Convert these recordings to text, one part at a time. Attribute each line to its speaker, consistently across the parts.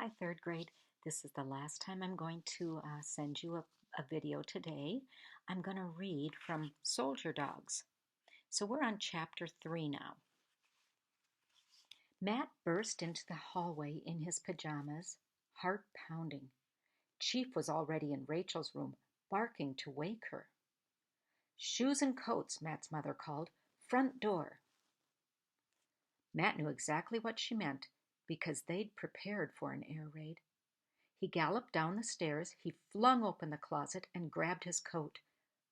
Speaker 1: Hi, third grade. This is the last time I'm going to send you a video today. I'm going to read from Soldier Dogs. So we're on chapter 3 now. Matt burst into the hallway in his pajamas, heart pounding. Chief was already in Rachel's room, barking to wake her. Shoes and coats, Matt's mother called. Front door. Matt knew exactly what she meant because they'd prepared for an air raid. He galloped down the stairs, he flung open the closet and grabbed his coat.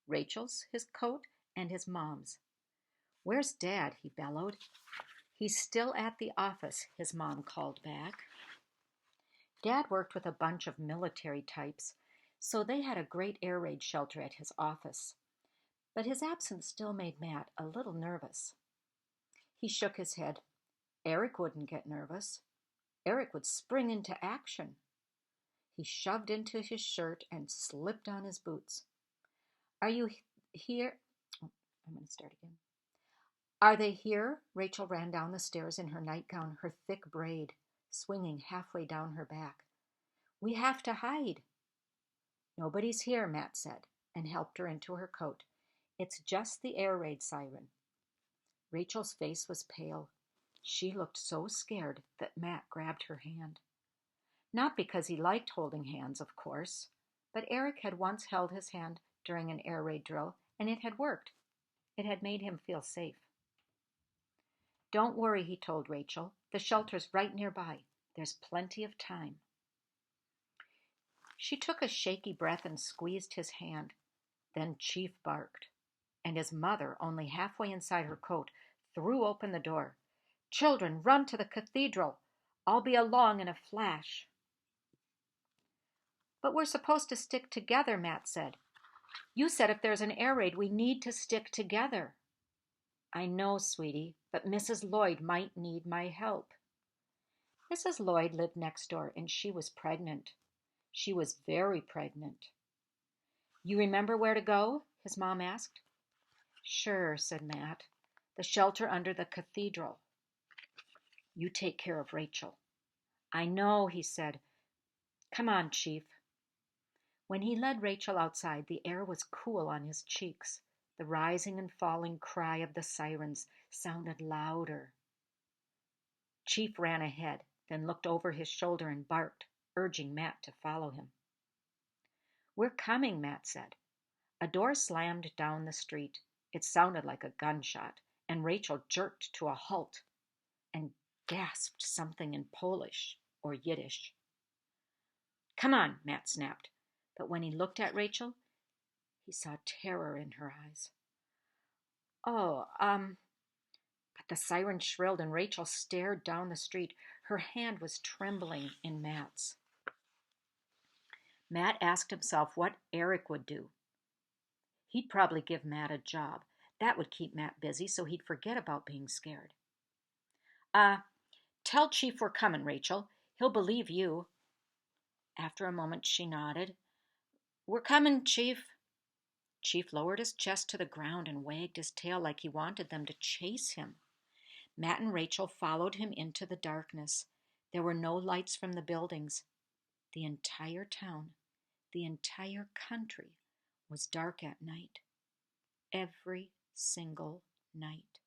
Speaker 1: Rachel's, his coat, and his mom's. "Where's Dad?" he bellowed. "He's still at the office," his mom called back. Dad worked with a bunch of military types, so they had a great air raid shelter at his office. But his absence still made Matt a little nervous. He shook his head. Eric wouldn't get nervous. Eric would spring into action. He shoved into his shirt and slipped on his boots. "Are you here?" Oh, I'm going to start again. "Are they here?" Rachel ran down the stairs in her nightgown, her thick braid swinging halfway down her back. "We have to hide." "Nobody's here," Matt said, and helped her into her coat. "It's just the air raid siren." Rachel's face was pale. She looked so scared that Matt grabbed her hand. Not because he liked holding hands, of course, but Eric had once held his hand during an air raid drill, and it had worked. It had made him feel safe. "Don't worry," he told Rachel. "The shelter's right nearby. There's plenty of time." She took a shaky breath and squeezed his hand. Then Chief barked, and his mother, only halfway inside her coat, threw open the door. "Children, run to the cathedral. I'll be along in a flash." "But we're supposed to stick together," Matt said. "You said if there's an air raid, we need to stick together." "I know, sweetie, but Mrs. Lloyd might need my help." Mrs. Lloyd lived next door, and she was pregnant. She was very pregnant. "You remember where to go?" his mom asked. "Sure," said Matt. "The shelter under the cathedral." "You take care of Rachel." "I know," he said. "Come on, Chief." When he led Rachel outside, the air was cool on his cheeks. The rising and falling cry of the sirens sounded louder. Chief ran ahead, then looked over his shoulder and barked, urging Matt to follow him. "We're coming," Matt said. A door slammed down the street. It sounded like a gunshot, and Rachel jerked to a halt and gasped something in Polish or Yiddish. "Come on," Matt snapped. But when he looked at Rachel, he saw terror in her eyes. "Oh, But the siren shrilled and Rachel stared down the street. Her hand was trembling in Matt's. Matt asked himself what Eric would do. He'd probably give Matt a job. That would keep Matt busy so he'd forget about being scared. "Uh, Tell Chief we're coming, Rachel. He'll believe you." After a moment, she nodded. "We're coming, Chief." Chief lowered his chest to the ground and wagged his tail like he wanted them to chase him. Matt and Rachel followed him into the darkness. There were no lights from the buildings. The entire town, the entire country, was dark at night. Every single night.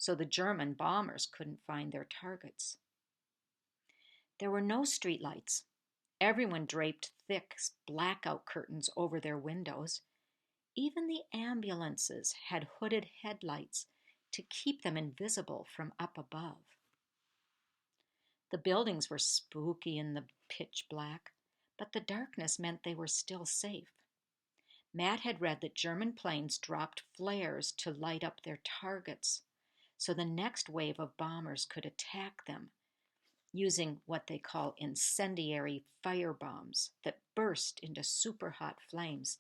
Speaker 1: So the German bombers couldn't find their targets. There were no streetlights. Everyone draped thick blackout curtains over their windows. Even the ambulances had hooded headlights to keep them invisible from up above. The buildings were spooky in the pitch black, but the darkness meant they were still safe. Matt had read that German planes dropped flares to light up their targets, so the next wave of bombers could attack them using what they call incendiary firebombs that burst into super hot flames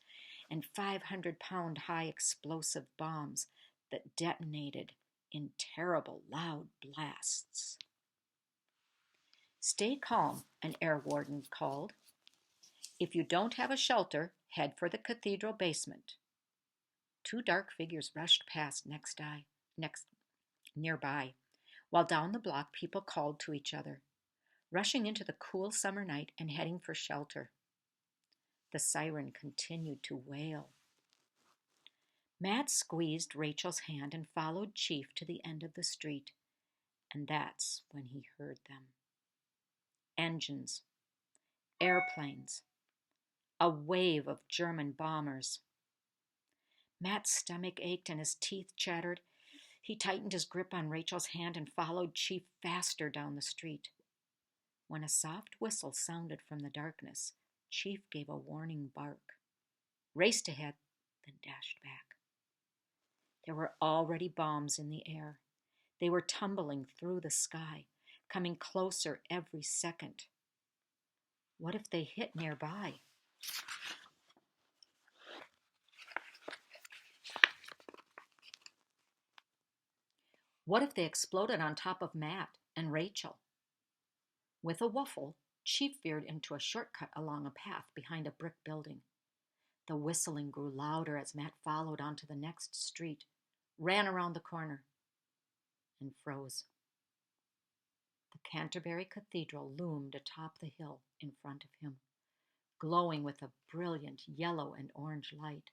Speaker 1: and 500-pound high explosive bombs that detonated in terrible loud blasts. "Stay calm," an air warden called. "If you don't have a shelter, head for the cathedral basement." Two dark figures rushed past nearby, while down the block people called to each other. rushing into the cool summer night and heading for shelter. The siren continued to wail. Matt squeezed Rachel's hand and followed Chief to the end of the street, and that's when he heard them. Engines, airplanes, a wave of German bombers. Matt's stomach ached and his teeth chattered. He tightened his grip on Rachel's hand and followed Chief faster down the street. When a soft whistle sounded from the darkness, Chief gave a warning bark, raced ahead, then dashed back. There were already bombs in the air. They were tumbling through the sky, coming closer every second. What if they hit nearby? What if they exploded on top of Matt and Rachel? With a whuffle, Chief veered into a shortcut along a path behind a brick building. The whistling grew louder as Matt followed onto the next street, ran around the corner, and froze. The Canterbury Cathedral loomed atop the hill in front of him, glowing with a brilliant yellow and orange light.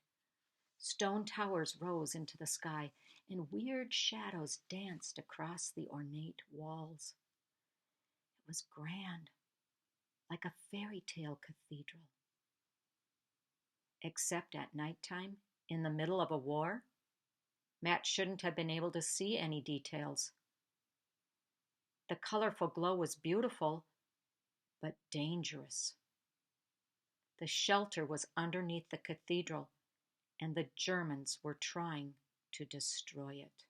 Speaker 1: Stone towers rose into the sky, and weird shadows danced across the ornate walls. It was grand, like a fairy tale cathedral. Except at nighttime, in the middle of a war, Matt shouldn't have been able to see any details. The colorful glow was beautiful, but dangerous. The shelter was underneath the cathedral, and the Germans were trying to destroy it.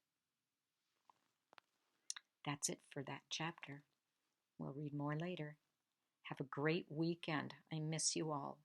Speaker 1: That's it for that chapter. We'll read more later. Have a great weekend. I miss you all.